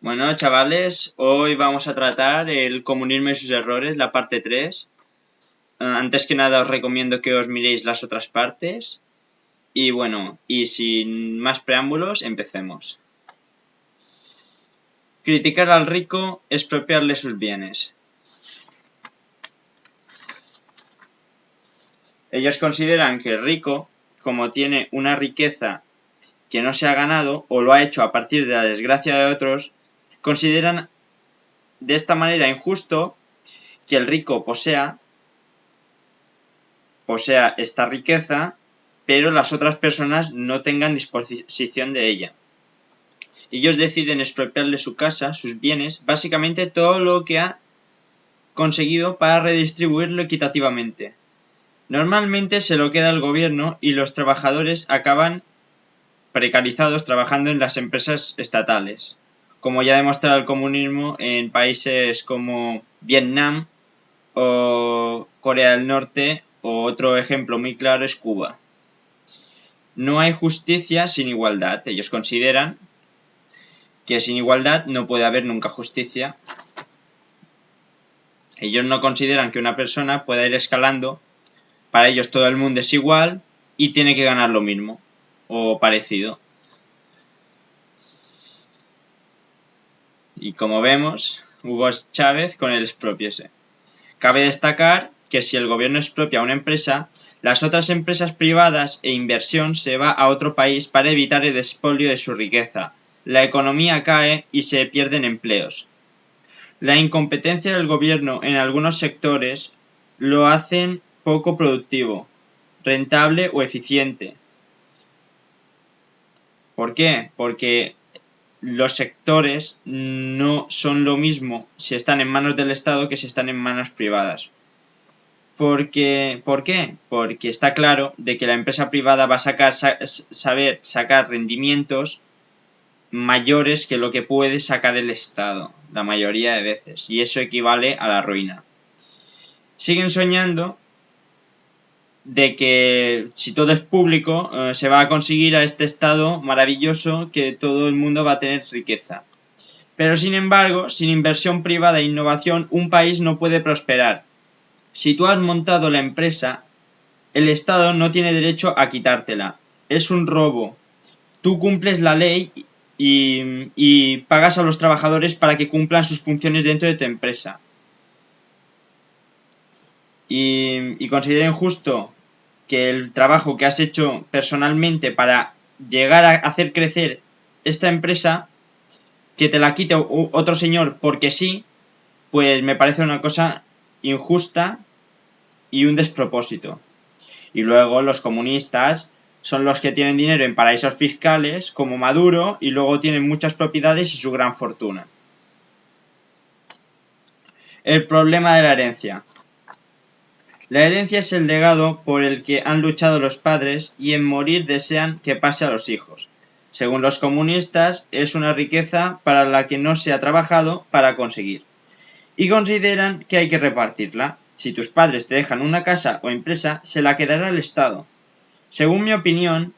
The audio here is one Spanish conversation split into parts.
Bueno, chavales, hoy vamos a tratar el comunismo y sus errores, la parte 3. Antes que nada os recomiendo que os miréis las otras partes. Y bueno, y sin más preámbulos, empecemos. Criticar al rico, expropiarle sus bienes. Ellos consideran que el rico, como tiene una riqueza que no se ha ganado o lo ha hecho a partir de la desgracia de otros, consideran de esta manera injusto que el rico posea esta riqueza, pero las otras personas no tengan disposición de ella. Ellos deciden expropiarle su casa, sus bienes, básicamente todo lo que ha conseguido para redistribuirlo equitativamente. Normalmente se lo queda el gobierno y los trabajadores acaban precarizados trabajando en las empresas estatales, como ya demuestra el comunismo en países como Vietnam o Corea del Norte, o otro ejemplo muy claro es Cuba. No hay justicia sin igualdad. Ellos consideran que sin igualdad no puede haber nunca justicia. Ellos no consideran que una persona pueda ir escalando. Para ellos todo el mundo es igual y tiene que ganar lo mismo o parecido. Y como vemos, Hugo Chávez con el expropiese. Cabe destacar que si el gobierno expropia a una empresa, las otras empresas privadas e inversión se va a otro país para evitar el expolio de su riqueza. La economía cae y se pierden empleos. La incompetencia del gobierno en algunos sectores lo hacen poco productivo, rentable o eficiente. ¿Por qué? Porque los sectores no son lo mismo si están en manos del Estado que si están en manos privadas. ¿Por qué? Porque está claro de que la empresa privada va a saber sacar rendimientos mayores que lo que puede sacar el Estado, la mayoría de veces, y eso equivale a la ruina. Siguen soñando de que si todo es público se va a conseguir a este Estado maravilloso que todo el mundo va a tener riqueza. Pero sin embargo, sin inversión privada e innovación, un país no puede prosperar. Si tú has montado la empresa, el Estado no tiene derecho a quitártela. Es un robo. Tú cumples la ley y pagas a los trabajadores para que cumplan sus funciones dentro de tu empresa. Y considero injusto que el trabajo que has hecho personalmente para llegar a hacer crecer esta empresa, que te la quite otro señor porque sí, pues me parece una cosa injusta y un despropósito. Y luego los comunistas son los que tienen dinero en paraísos fiscales, como Maduro, y luego tienen muchas propiedades y su gran fortuna. El problema de la herencia. La herencia es el legado por el que han luchado los padres y en morir desean que pase a los hijos. Según los comunistas, es una riqueza para la que no se ha trabajado para conseguir. Y consideran que hay que repartirla. Si tus padres te dejan una casa o empresa, se la quedará el Estado. Según mi opinión,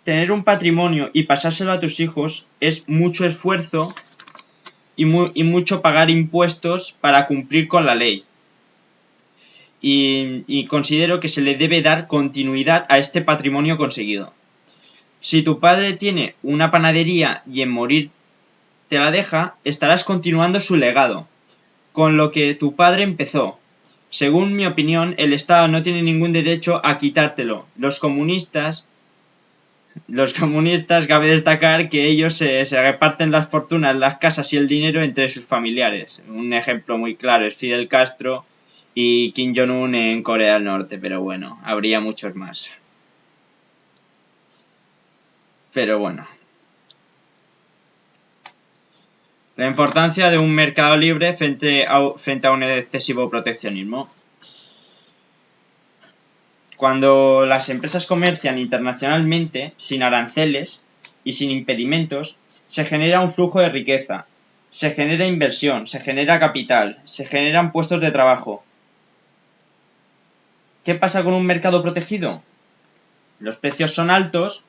tener un patrimonio y pasárselo a tus hijos es mucho esfuerzo y mucho pagar impuestos para cumplir con la ley. Y considero que se le debe dar continuidad a este patrimonio conseguido. Si tu padre tiene una panadería y en morir te la deja, estarás continuando su legado, con lo que tu padre empezó. Según mi opinión, el Estado no tiene ningún derecho a quitártelo. Los comunistas, cabe destacar que ellos se reparten las fortunas, las casas y el dinero entre sus familiares. Un ejemplo muy claro es Fidel Castro y Kim Jong-un en Corea del Norte, pero bueno, habría muchos más. Pero bueno. La importancia de un mercado libre frente a un excesivo proteccionismo. Cuando las empresas comercian internacionalmente, sin aranceles y sin impedimentos, se genera un flujo de riqueza, se genera inversión, se genera capital, se generan puestos de trabajo. ¿Qué pasa con un mercado protegido? Los precios son altos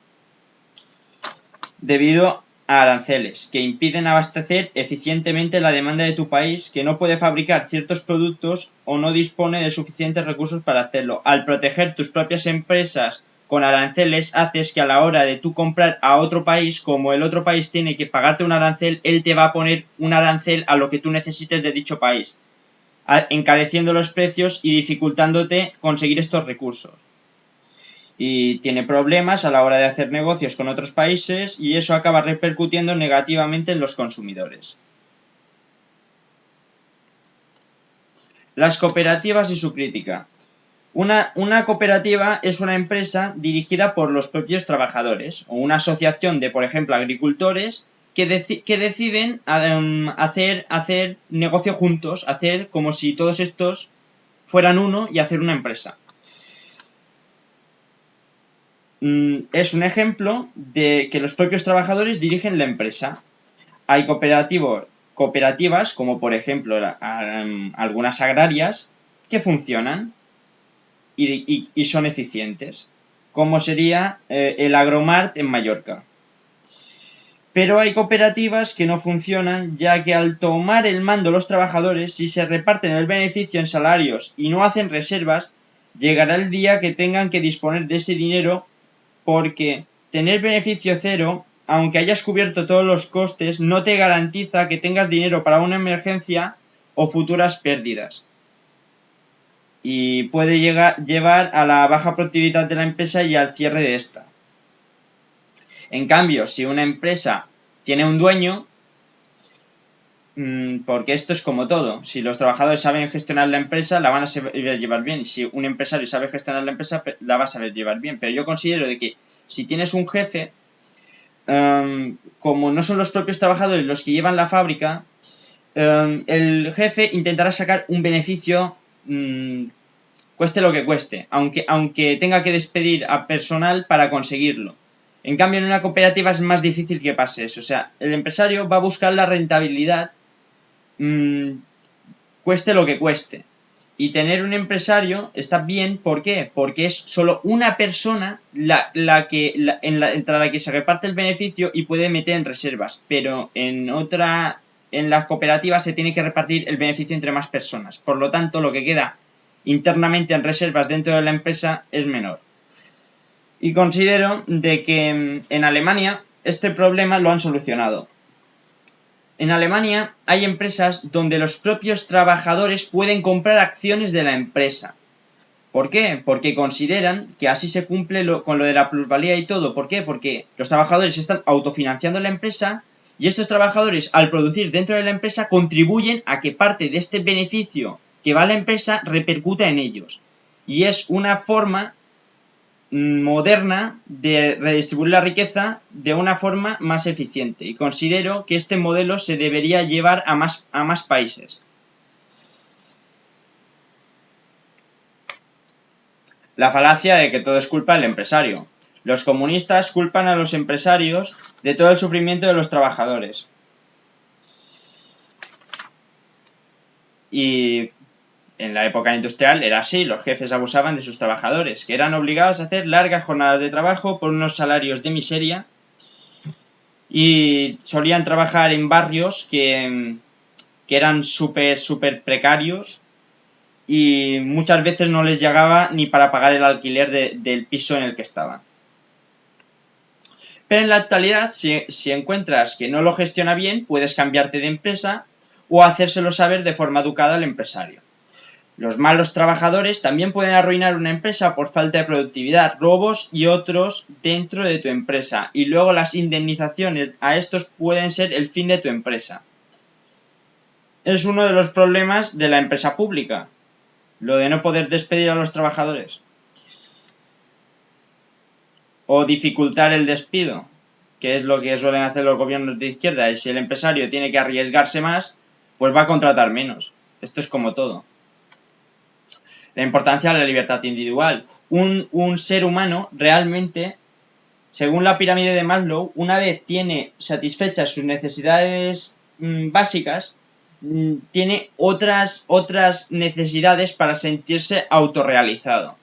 debido a aranceles que impiden abastecer eficientemente la demanda de tu país, que no puede fabricar ciertos productos o no dispone de suficientes recursos para hacerlo. Al proteger tus propias empresas con aranceles, haces que a la hora de tú comprar a otro país, como el otro país tiene que pagarte un arancel, él te va a poner un arancel a lo que tú necesites de dicho país, encareciendo los precios y dificultándote conseguir estos recursos. Y tiene problemas a la hora de hacer negocios con otros países y eso acaba repercutiendo negativamente en los consumidores. Las cooperativas y su crítica. Una cooperativa es una empresa dirigida por los propios trabajadores o una asociación de, por ejemplo, agricultores que deciden hacer negocio juntos, hacer como si todos estos fueran uno y hacer una empresa. Es un ejemplo de que los propios trabajadores dirigen la empresa. Hay cooperativas, como por ejemplo algunas agrarias, que funcionan y son eficientes, como sería el Agromart en Mallorca. Pero hay cooperativas que no funcionan, ya que al tomar el mando los trabajadores, si se reparten el beneficio en salarios y no hacen reservas, llegará el día que tengan que disponer de ese dinero, porque tener beneficio cero, aunque hayas cubierto todos los costes, no te garantiza que tengas dinero para una emergencia o futuras pérdidas. Y puede llevar a la baja productividad de la empresa y al cierre de esta. En cambio, si una empresa tiene un dueño, porque esto es como todo, si los trabajadores saben gestionar la empresa, la van a saber llevar bien, y si un empresario sabe gestionar la empresa, la va a saber llevar bien. Pero yo considero de que si tienes un jefe, como no son los propios trabajadores los que llevan la fábrica, el jefe intentará sacar un beneficio, cueste lo que cueste, aunque tenga que despedir a personal para conseguirlo. En cambio, en una cooperativa es más difícil que pase eso. O sea, el empresario va a buscar la rentabilidad, cueste lo que cueste. Y tener un empresario está bien, ¿por qué? Porque es solo una persona entre la que se reparte el beneficio y puede meter en reservas. Pero en las cooperativas se tiene que repartir el beneficio entre más personas. Por lo tanto, lo que queda internamente en reservas dentro de la empresa es menor. Y considero de que en Alemania este problema lo han solucionado. En Alemania hay empresas donde los propios trabajadores pueden comprar acciones de la empresa. ¿Por qué? Porque consideran que así se cumple con lo de la plusvalía y todo. ¿Por qué? Porque los trabajadores están autofinanciando la empresa y estos trabajadores, al producir dentro de la empresa, contribuyen a que parte de este beneficio que va a la empresa repercuta en ellos. Y es una forma moderna de redistribuir la riqueza de una forma más eficiente, y considero que este modelo se debería llevar a más países. La falacia de que todo es culpa del empresario. Los comunistas culpan a los empresarios de todo el sufrimiento de los trabajadores. Y en la época industrial era así, los jefes abusaban de sus trabajadores, que eran obligados a hacer largas jornadas de trabajo por unos salarios de miseria, y solían trabajar en barrios que eran súper precarios y muchas veces no les llegaba ni para pagar el alquiler del piso en el que estaban. Pero en la actualidad, si encuentras que no lo gestiona bien, puedes cambiarte de empresa o hacérselo saber de forma educada al empresario. Los malos trabajadores también pueden arruinar una empresa por falta de productividad, robos y otros dentro de tu empresa, y luego las indemnizaciones a estos pueden ser el fin de tu empresa. Es uno de los problemas de la empresa pública, lo de no poder despedir a los trabajadores o dificultar el despido, que es lo que suelen hacer los gobiernos de izquierda, y si el empresario tiene que arriesgarse más, pues va a contratar menos. Esto es como todo. La importancia de la libertad individual. Un ser humano realmente, según la pirámide de Maslow, una vez tiene satisfechas sus necesidades básicas, tiene otras necesidades para sentirse autorrealizado.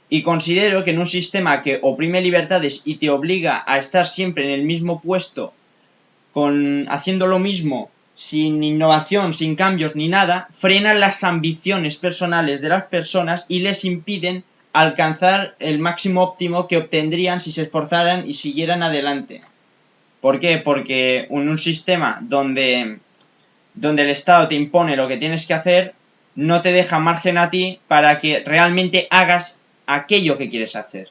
Y considero que en un sistema que oprime libertades y te obliga a estar siempre en el mismo puesto haciendo lo mismo, sin innovación, sin cambios ni nada, frenan las ambiciones personales de las personas y les impiden alcanzar el máximo óptimo que obtendrían si se esforzaran y siguieran adelante. ¿Por qué? Porque en un sistema donde el Estado te impone lo que tienes que hacer, no te deja margen a ti para que realmente hagas aquello que quieres hacer.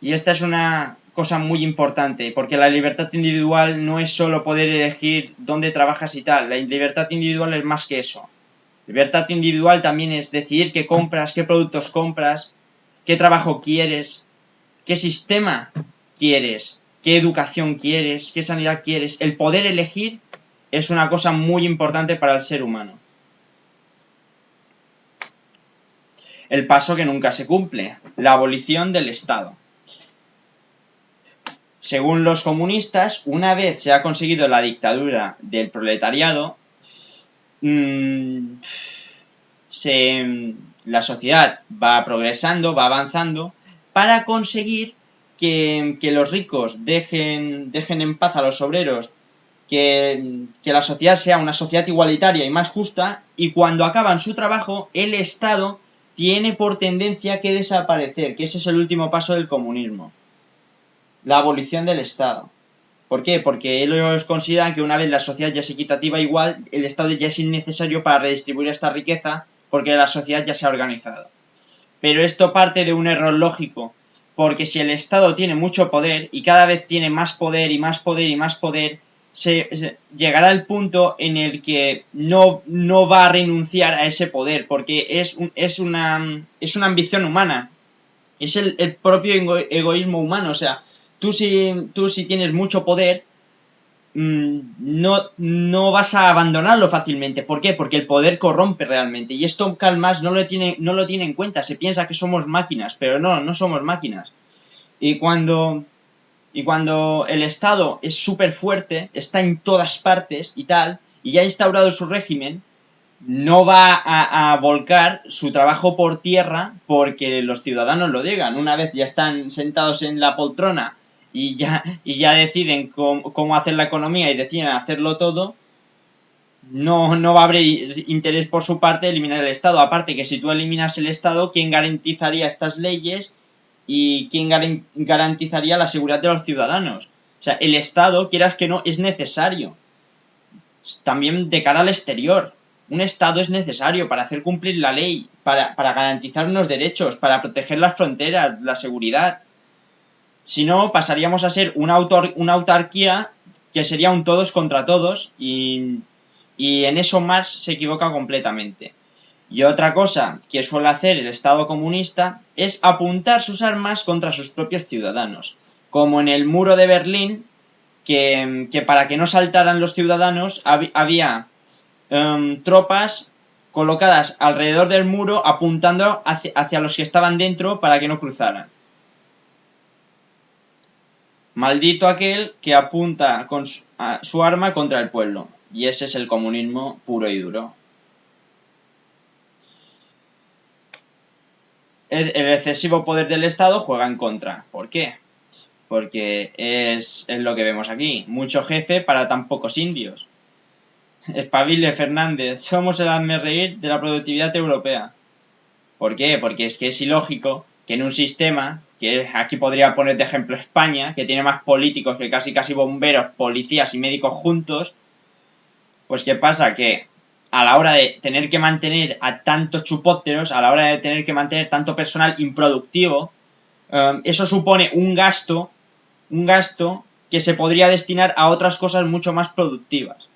Y esta es una cosa muy importante, porque la libertad individual no es solo poder elegir dónde trabajas y tal. La libertad individual es más que eso. Libertad individual también es decidir qué compras, qué productos compras, qué trabajo quieres, qué sistema quieres, qué educación quieres, qué sanidad quieres. El poder elegir es una cosa muy importante para el ser humano. El paso que nunca se cumple, la abolición del Estado. Según los comunistas, una vez se ha conseguido la dictadura del proletariado, la sociedad va progresando, va avanzando, para conseguir que los ricos dejen en paz a los obreros, que la sociedad sea una sociedad igualitaria y más justa, y cuando acaban su trabajo, el Estado tiene por tendencia que desaparecer, que ese es el último paso del comunismo. La abolición del Estado. ¿Por qué? Porque ellos consideran que una vez la sociedad ya es equitativa igual, el Estado ya es innecesario para redistribuir esta riqueza, porque la sociedad ya se ha organizado. Pero esto parte de un error lógico, porque si el Estado tiene mucho poder y cada vez tiene más poder y más poder y más poder, llegará el punto en el que no va a renunciar a ese poder, porque es una ambición humana, es el propio egoísmo humano. O sea, tú si tienes mucho poder, no vas a abandonarlo fácilmente. ¿Por qué? Porque el poder corrompe realmente. Y esto Karl Marx no lo tiene en cuenta. Se piensa que somos máquinas, pero no somos máquinas. Y cuando el Estado es súper fuerte, está en todas partes y tal, y ya ha instaurado su régimen, no va a volcar su trabajo por tierra porque los ciudadanos lo digan. Una vez ya están sentados en la poltrona y ya deciden cómo hacer la economía y deciden hacerlo todo, no va a haber interés por su parte de eliminar el Estado. Aparte que si tú eliminas el Estado, ¿quién garantizaría estas leyes y quién garantizaría la seguridad de los ciudadanos? O sea, el Estado, quieras que no, es necesario. También de cara al exterior. Un Estado es necesario para hacer cumplir la ley, para garantizar unos derechos, para proteger las fronteras, la seguridad. Si no, pasaríamos a ser una autarquía que sería un todos contra todos, y en eso Marx se equivoca completamente. Y otra cosa que suele hacer el Estado comunista es apuntar sus armas contra sus propios ciudadanos. Como en el muro de Berlín, que para que no saltaran los ciudadanos había tropas colocadas alrededor del muro apuntando hacia los que estaban dentro para que no cruzaran. Maldito aquel que apunta con su arma contra el pueblo. Y ese es el comunismo puro y duro. El excesivo poder del Estado juega en contra. ¿Por qué? Porque es lo que vemos aquí. Mucho jefe para tan pocos indios. Espabile, Fernández. Somos el hazmerreír de la productividad europea. ¿Por qué? Porque es que es ilógico que en un sistema, que aquí podría poner de ejemplo España, que tiene más políticos que casi bomberos, policías y médicos juntos, pues ¿qué pasa? Que a la hora de tener que mantener a tantos chupópteros, a la hora de tener que mantener tanto personal improductivo, eso supone un gasto que se podría destinar a otras cosas mucho más productivas.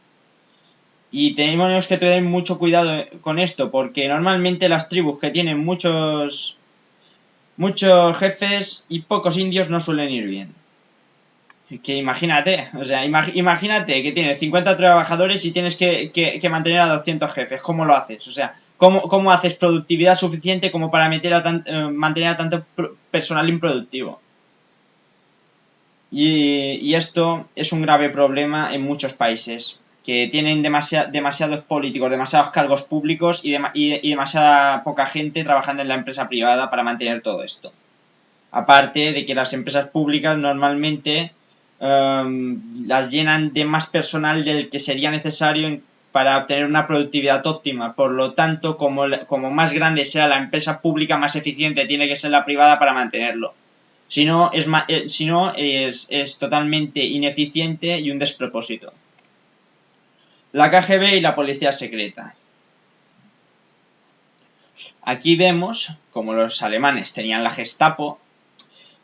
Y tenemos que tener mucho cuidado con esto, porque normalmente las tribus que tienen muchos jefes y pocos indios no suelen ir bien. Que imagínate, o sea, imagínate que tienes 50 trabajadores y tienes que mantener a 200 jefes. ¿Cómo lo haces? O sea, ¿cómo haces productividad suficiente como para mantener a tanto personal improductivo? Y esto es un grave problema en muchos países, que tienen demasiados políticos, demasiados cargos públicos y demasiada poca gente trabajando en la empresa privada para mantener todo esto. Aparte de que las empresas públicas normalmente las llenan de más personal del que sería necesario para obtener una productividad óptima. Por lo tanto, como más grande sea la empresa pública, más eficiente tiene que ser la privada para mantenerlo. Si no, es totalmente ineficiente y un despropósito. La KGB y la policía secreta. Aquí vemos como los alemanes tenían la Gestapo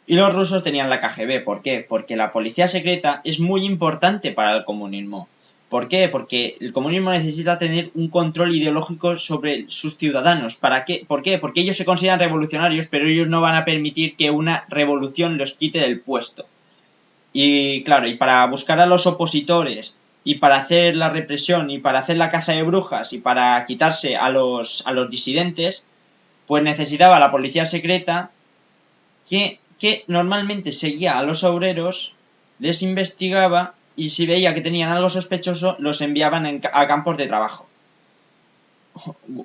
y los rusos tenían la KGB. ¿Por qué? Porque la policía secreta es muy importante para el comunismo. ¿Por qué? Porque el comunismo necesita tener un control ideológico sobre sus ciudadanos. ¿Para qué? ¿Por qué? Porque ellos se consideran revolucionarios, pero ellos no van a permitir que una revolución los quite del puesto. Y claro, y para buscar a los opositores, y para hacer la represión, y para hacer la caza de brujas, y para quitarse a los disidentes, pues necesitaba la policía secreta que normalmente seguía a los obreros, les investigaba y si veía que tenían algo sospechoso los enviaban a campos de trabajo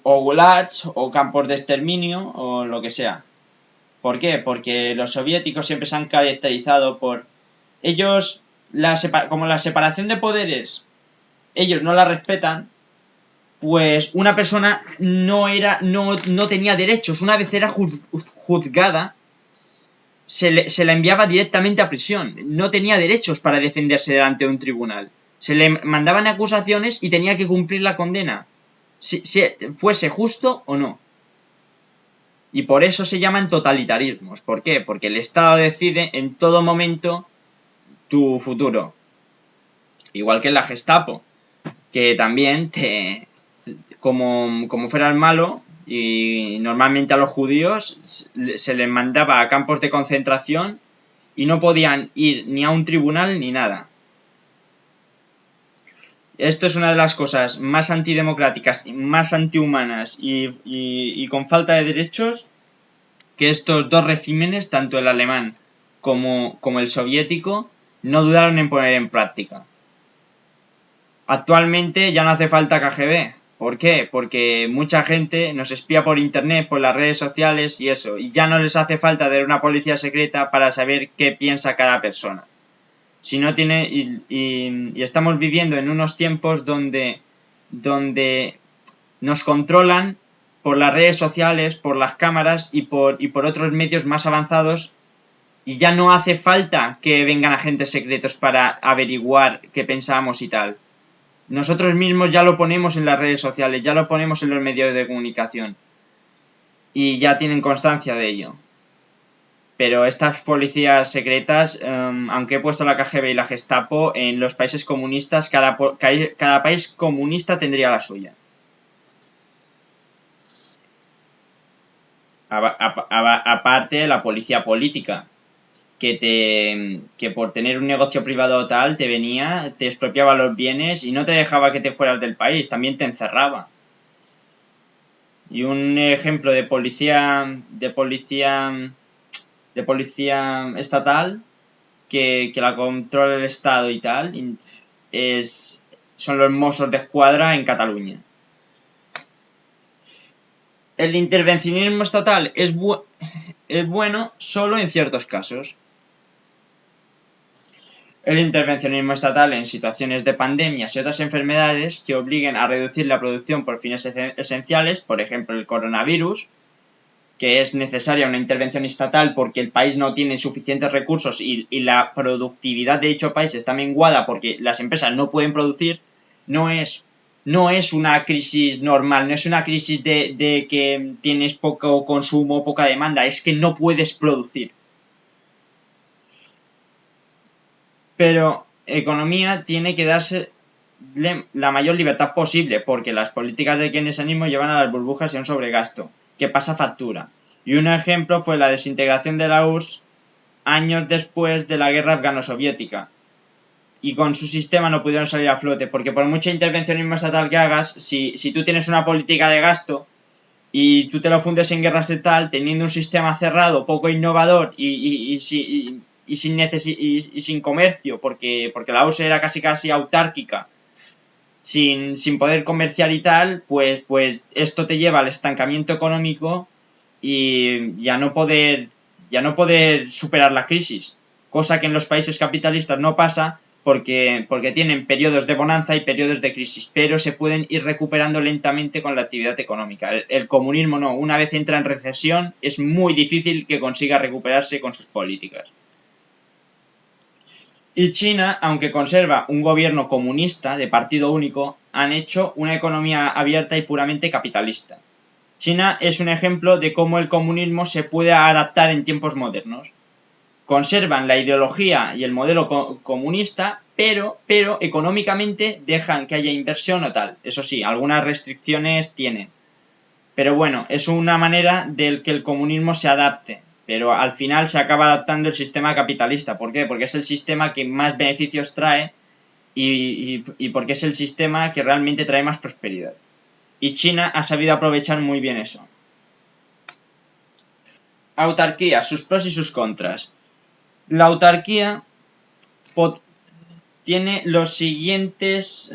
o gulags o campos de exterminio o lo que sea. ¿Por qué? Porque los soviéticos siempre se han caracterizado por ellos, como la separación de poderes ellos no la respetan, pues una persona no tenía derechos. Una vez era juzgada, se la enviaba directamente a prisión. No tenía derechos para defenderse delante de un tribunal. Se le mandaban acusaciones y tenía que cumplir la condena, si fuese justo o no. Y por eso se llaman totalitarismos. ¿Por qué? Porque el Estado decide en todo momento tu futuro. Igual que en la Gestapo, que también como fuera el malo, y normalmente a los judíos se les mandaba a campos de concentración y no podían ir ni a un tribunal ni nada. Esto es una de las cosas más antidemocráticas, más antihumanas y con falta de derechos que estos dos regímenes, tanto el alemán como el soviético, no dudaron en poner en práctica. Actualmente ya no hace falta KGB. ¿Por qué? Porque mucha gente nos espía por internet, por las redes sociales y eso. Y ya no les hace falta tener una policía secreta para saber qué piensa cada persona. Si no tiene. Y estamos viviendo en unos tiempos donde nos controlan por las redes sociales, por las cámaras y por otros medios más avanzados. Y ya no hace falta que vengan agentes secretos para averiguar qué pensamos y tal. Nosotros mismos ya lo ponemos en las redes sociales, ya lo ponemos en los medios de comunicación y ya tienen constancia de ello. Pero estas policías secretas, aunque he puesto la KGB y la Gestapo, en los países comunistas, cada país comunista tendría la suya. Aparte, la policía política, que por tener un negocio privado o tal te venía, te expropiaba los bienes y no te dejaba que te fueras del país, también te encerraba. Y un ejemplo de policía estatal que la controla el Estado y tal son los Mossos de Escuadra en Cataluña. El intervencionismo estatal es bueno solo en ciertos casos. El intervencionismo estatal en situaciones de pandemias y otras enfermedades que obliguen a reducir la producción por fines esenciales, por ejemplo el coronavirus, que es necesaria una intervención estatal porque el país no tiene suficientes recursos y la productividad de dicho país está menguada porque las empresas no pueden producir, no es una crisis normal, no es una crisis de que tienes poco consumo, poca demanda, es que no puedes producir. Pero economía tiene que darse la mayor libertad posible porque las políticas de keynesianismo llevan a las burbujas y a un sobregasto que pasa factura. Y un ejemplo fue la desintegración de la URSS años después de la guerra afgano-soviética. Y con su sistema no pudieron salir a flote, porque por mucho intervencionismo estatal que hagas, si tú tienes una política de gasto y tú te lo fundes en guerra estatal, teniendo un sistema cerrado, poco innovador y sin comercio, porque la URSS era casi autárquica, sin poder comerciar y tal, pues esto te lleva al estancamiento económico y ya no poder superar la crisis. cosa que en los países capitalistas no pasa porque tienen periodos de bonanza y periodos de crisis, pero se pueden ir recuperando lentamente con la actividad económica. El comunismo no, una vez entra en recesión es muy difícil que consiga recuperarse con sus políticas. Y China, aunque conserva un gobierno comunista de partido único, han hecho una economía abierta y puramente capitalista. China es un ejemplo de cómo el comunismo se puede adaptar en tiempos modernos. Conservan la ideología y el modelo comunista, pero económicamente dejan que haya inversión o tal. Eso sí, algunas restricciones tienen. Pero bueno, es una manera de que el comunismo se adapte. Pero al final se acaba adaptando el sistema capitalista. ¿Por qué? Porque es el sistema que más beneficios trae y porque es el sistema que realmente trae más prosperidad. Y China ha sabido aprovechar muy bien eso. Autarquía, sus pros y sus contras. La autarquía tiene los siguientes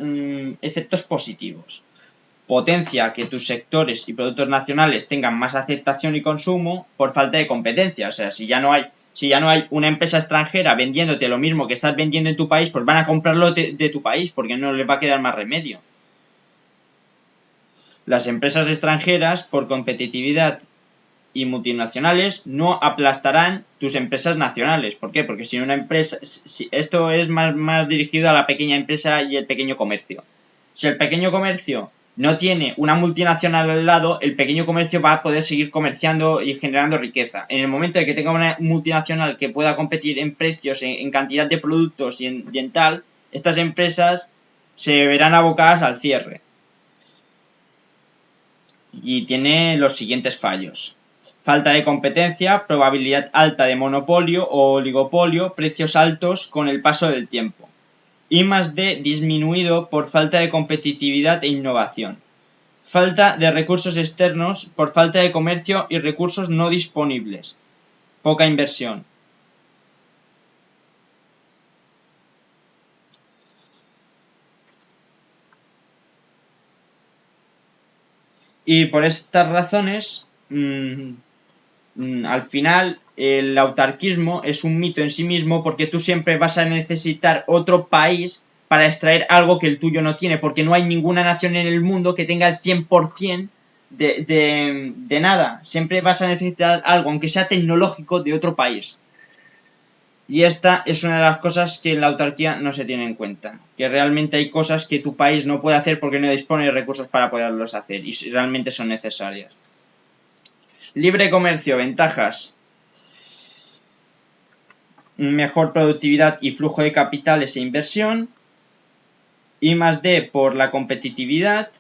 efectos positivos. Potencia que tus sectores y productos nacionales tengan más aceptación y consumo por falta de competencia. O sea, si ya no hay una empresa extranjera vendiéndote lo mismo que estás vendiendo en tu país, pues van a comprarlo de tu país porque no les va a quedar más remedio. Las empresas extranjeras, por competitividad y multinacionales, no aplastarán tus empresas nacionales. ¿Por qué? Porque si una empresa, esto es más dirigido a la pequeña empresa y el pequeño comercio. Si el pequeño comercio no tiene una multinacional al lado, el pequeño comercio va a poder seguir comerciando y generando riqueza. En el momento de que tenga una multinacional que pueda competir en precios, en cantidad de productos y en tal, estas empresas se verán abocadas al cierre. Y tiene los siguientes fallos. Falta de competencia, probabilidad alta de monopolio o oligopolio, precios altos con el paso del tiempo. I+D disminuido por falta de competitividad e innovación. Falta de recursos externos por falta de comercio y recursos no disponibles. Poca inversión. Y por estas razones, al final, el autarquismo es un mito en sí mismo porque tú siempre vas a necesitar otro país para extraer algo que el tuyo no tiene, porque no hay ninguna nación en el mundo que tenga el 100% de nada. Siempre vas a necesitar algo, aunque sea tecnológico, de otro país. Y esta es una de las cosas que en la autarquía no se tiene en cuenta. Que realmente hay cosas que tu país no puede hacer porque no dispone de recursos para poderlos hacer y realmente son necesarias. Libre comercio, ventajas. Mejor productividad y flujo de capitales e inversión. I+D por la competitividad.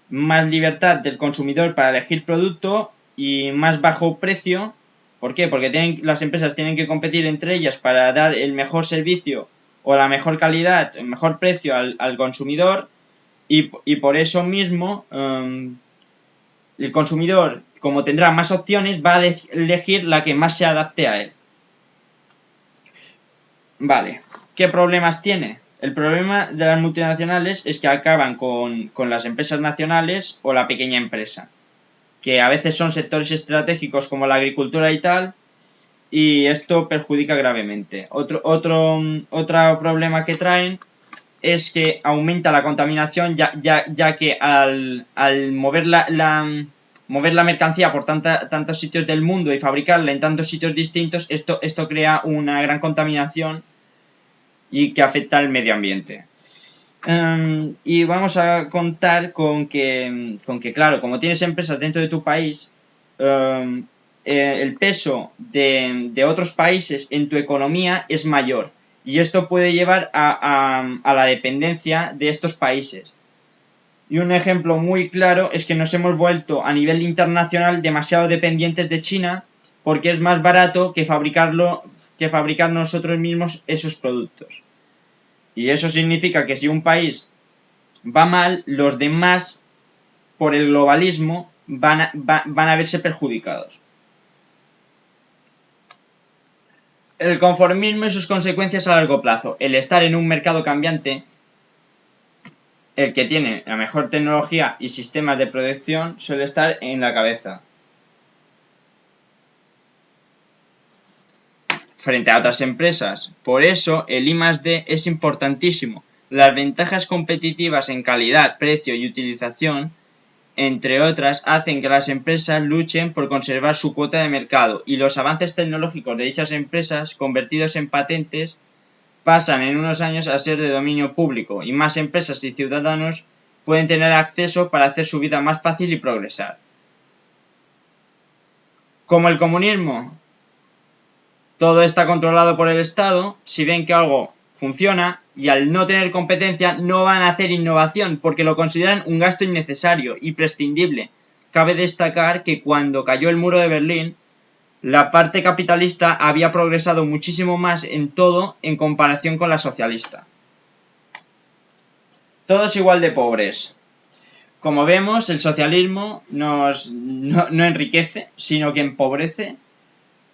Más libertad del consumidor para elegir producto y más bajo precio. ¿Por qué? Porque las empresas tienen que competir entre ellas para dar el mejor servicio o la mejor calidad, el mejor precio al consumidor y por eso mismo el consumidor, como tendrá más opciones, va a elegir la que más se adapte a él. Vale, ¿qué problemas tiene? El problema de las multinacionales es que acaban con las empresas nacionales o la pequeña empresa, que a veces son sectores estratégicos como la agricultura y tal, y esto perjudica gravemente. Otro problema que traen es que aumenta la contaminación ya que al mover la mercancía por tantos sitios del mundo y fabricarla en tantos sitios distintos, esto crea una gran contaminación y que afecta al medio ambiente. Y vamos a contar con que, claro, como tienes empresas dentro de tu país, el peso de otros países en tu economía es mayor. Y esto puede llevar a la dependencia de estos países. Y un ejemplo muy claro es que nos hemos vuelto a nivel internacional demasiado dependientes de China porque es más barato que fabricar nosotros mismos esos productos. Y eso significa que si un país va mal, los demás, por el globalismo, van a verse perjudicados. El conformismo y sus consecuencias a largo plazo. El estar en un mercado cambiante, el que tiene la mejor tecnología y sistemas de producción suele estar en la cabeza. frente a otras empresas. Por eso el I+D es importantísimo. Las ventajas competitivas en calidad, precio y utilización, entre otras, hacen que las empresas luchen por conservar su cuota de mercado, y los avances tecnológicos de dichas empresas, convertidos en patentes, pasan en unos años a ser de dominio público, y más empresas y ciudadanos pueden tener acceso para hacer su vida más fácil y progresar. Como el comunismo, todo está controlado por el Estado. Si ven que algo funciona y al no tener competencia no van a hacer innovación porque lo consideran un gasto innecesario y prescindible. Cabe destacar que cuando cayó el muro de Berlín, la parte capitalista había progresado muchísimo más en todo en comparación con la socialista. Todos igual de pobres. Como vemos, el socialismo no enriquece, sino que empobrece.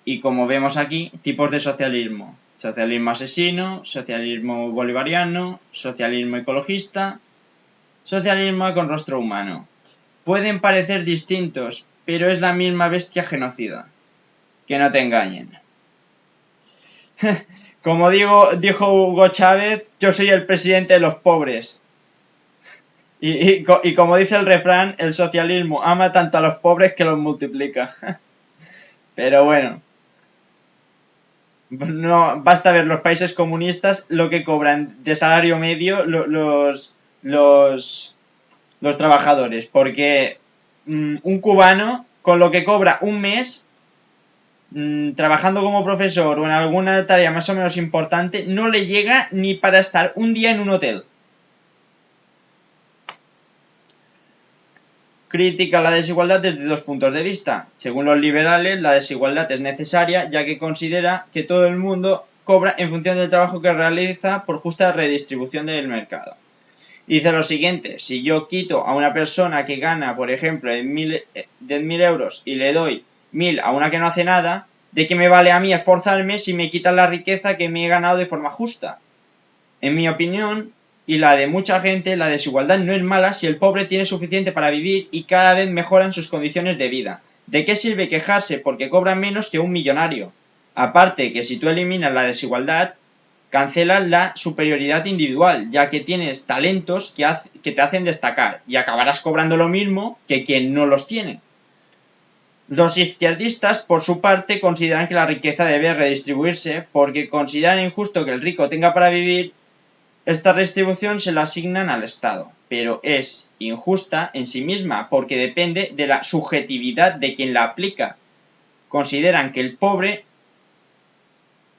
Y como vemos aquí, tipos de socialismo. Socialismo asesino, socialismo bolivariano, socialismo ecologista, socialismo con rostro humano. Pueden parecer distintos, pero es la misma bestia genocida. Que no te engañen. Como dijo Hugo Chávez, yo soy el presidente de los pobres. Y como dice el refrán, el socialismo ama tanto a los pobres que los multiplica. Pero bueno. No, basta ver los países comunistas lo que cobran de salario medio los trabajadores, porque un cubano con lo que cobra un mes trabajando como profesor o en alguna tarea más o menos importante no le llega ni para estar un día en un hotel. Critica la desigualdad desde dos puntos de vista. Según los liberales, la desigualdad es necesaria, ya que considera que todo el mundo cobra en función del trabajo que realiza por justa redistribución del mercado. Dice lo siguiente: si yo quito a una persona que gana, por ejemplo, 10.000 euros y le doy 1.000 a una que no hace nada, ¿de qué me vale a mí esforzarme si me quitan la riqueza que me he ganado de forma justa? En mi opinión, y la de mucha gente, la desigualdad no es mala si el pobre tiene suficiente para vivir y cada vez mejoran sus condiciones de vida. ¿De qué sirve quejarse porque cobran menos que un millonario? Aparte que si tú eliminas la desigualdad, cancelas la superioridad individual, ya que tienes talentos que te hacen destacar y acabarás cobrando lo mismo que quien no los tiene. Los izquierdistas, por su parte, consideran que la riqueza debe redistribuirse porque consideran injusto que el rico tenga para vivir. Esta redistribución se la asignan al Estado, pero es injusta en sí misma porque depende de la subjetividad de quien la aplica. Consideran que el pobre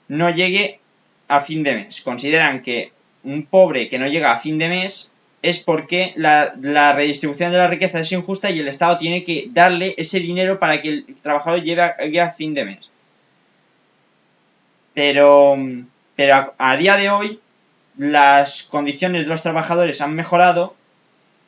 no llegue a fin de mes. Consideran que un pobre que no llega a fin de mes es porque la redistribución de la riqueza es injusta y el Estado tiene que darle ese dinero para que el trabajador llegue a fin de mes. Pero a día de hoy las condiciones de los trabajadores han mejorado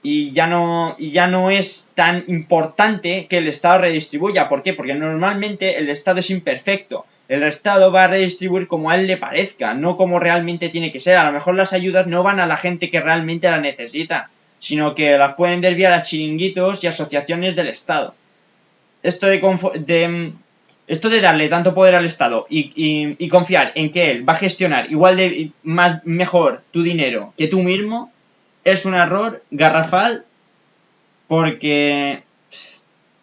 y ya no es tan importante que el Estado redistribuya. ¿Por qué? Porque normalmente el Estado es imperfecto. El Estado va a redistribuir como a él le parezca, no como realmente tiene que ser. A lo mejor las ayudas no van a la gente que realmente las necesita, sino que las pueden desviar a chiringuitos y asociaciones del Estado. Esto de darle tanto poder al Estado y confiar en que él va a gestionar igual de mejor tu dinero que tú mismo es un error garrafal porque...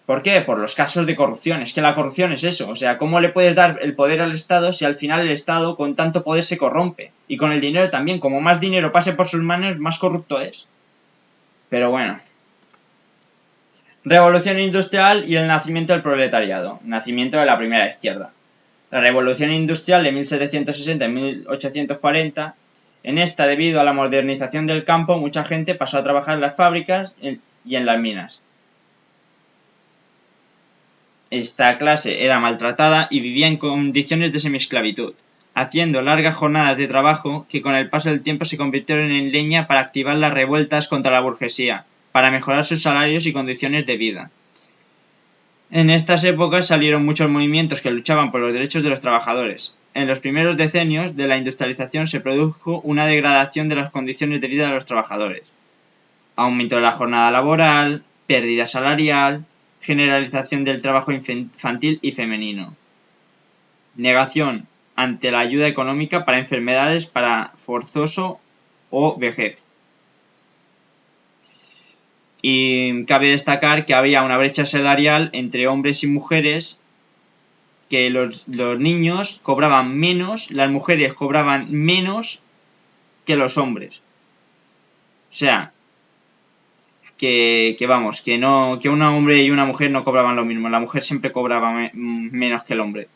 ¿Por qué? Por los casos de corrupción. Es que la corrupción es eso. O sea, ¿cómo le puedes dar el poder al Estado si al final el Estado con tanto poder se corrompe? Y con el dinero también. Como más dinero pase por sus manos, más corrupto es. Pero bueno. Revolución industrial y el nacimiento del proletariado. Nacimiento de la primera izquierda. La revolución industrial de 1760 y 1840. En esta, debido a la modernización del campo, mucha gente pasó a trabajar en las fábricas y en las minas. Esta clase era maltratada y vivía en condiciones de semiesclavitud, haciendo largas jornadas de trabajo que con el paso del tiempo se convirtieron en leña para activar las revueltas contra la burguesía, para mejorar sus salarios y condiciones de vida. En estas épocas salieron muchos movimientos que luchaban por los derechos de los trabajadores. En los primeros decenios de la industrialización se produjo una degradación de las condiciones de vida de los trabajadores. Aumento de la jornada laboral, pérdida salarial, generalización del trabajo infantil y femenino. Negación ante la ayuda económica para enfermedades para forzoso o vejez. Y cabe destacar que había una brecha salarial entre hombres y mujeres, que los niños cobraban menos, las mujeres cobraban menos que los hombres. O sea, que un hombre y una mujer no cobraban lo mismo. La mujer siempre cobraba menos que el hombre.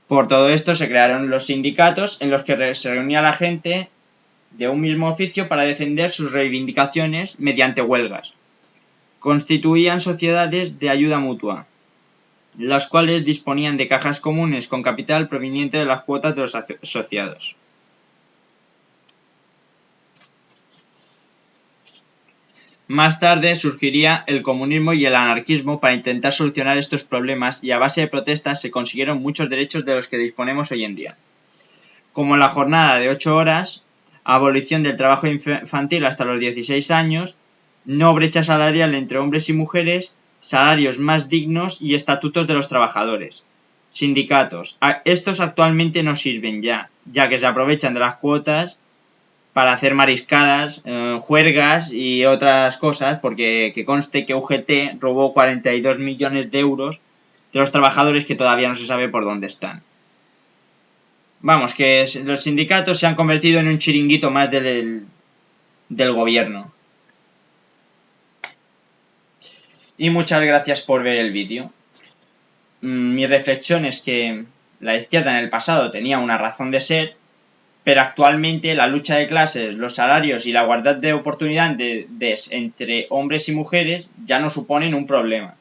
Por todo esto se crearon los sindicatos en los que se reunía la gente de un mismo oficio para defender sus reivindicaciones mediante huelgas. Constituían sociedades de ayuda mutua, las cuales disponían de cajas comunes con capital proveniente de las cuotas de los asociados. Más tarde surgiría el comunismo y el anarquismo para intentar solucionar estos problemas, y a base de protestas se consiguieron muchos derechos de los que disponemos hoy en día, como la jornada de 8 horas, abolición del trabajo infantil hasta los 16 años, no brecha salarial entre hombres y mujeres, salarios más dignos y estatutos de los trabajadores. Sindicatos. Estos actualmente no sirven ya que se aprovechan de las cuotas para hacer mariscadas, juergas y otras cosas, porque que conste que UGT robó 42 millones de euros de los trabajadores que todavía no se sabe por dónde están. Vamos, que los sindicatos se han convertido en un chiringuito más del gobierno. Y muchas gracias por ver el vídeo. Mi reflexión es que la izquierda en el pasado tenía una razón de ser, pero actualmente la lucha de clases, los salarios y la igualdad de oportunidades entre hombres y mujeres ya no suponen un problema.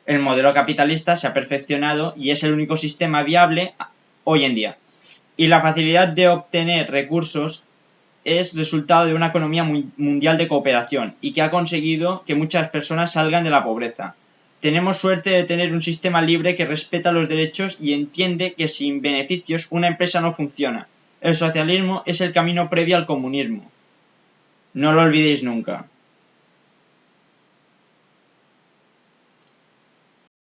El modelo capitalista se ha perfeccionado y es el único sistema viable hoy en día. Y la facilidad de obtener recursos es resultado de una economía mundial de cooperación y que ha conseguido que muchas personas salgan de la pobreza. Tenemos suerte de tener un sistema libre que respeta los derechos y entiende que sin beneficios una empresa no funciona. El socialismo es el camino previo al comunismo. No lo olvidéis nunca.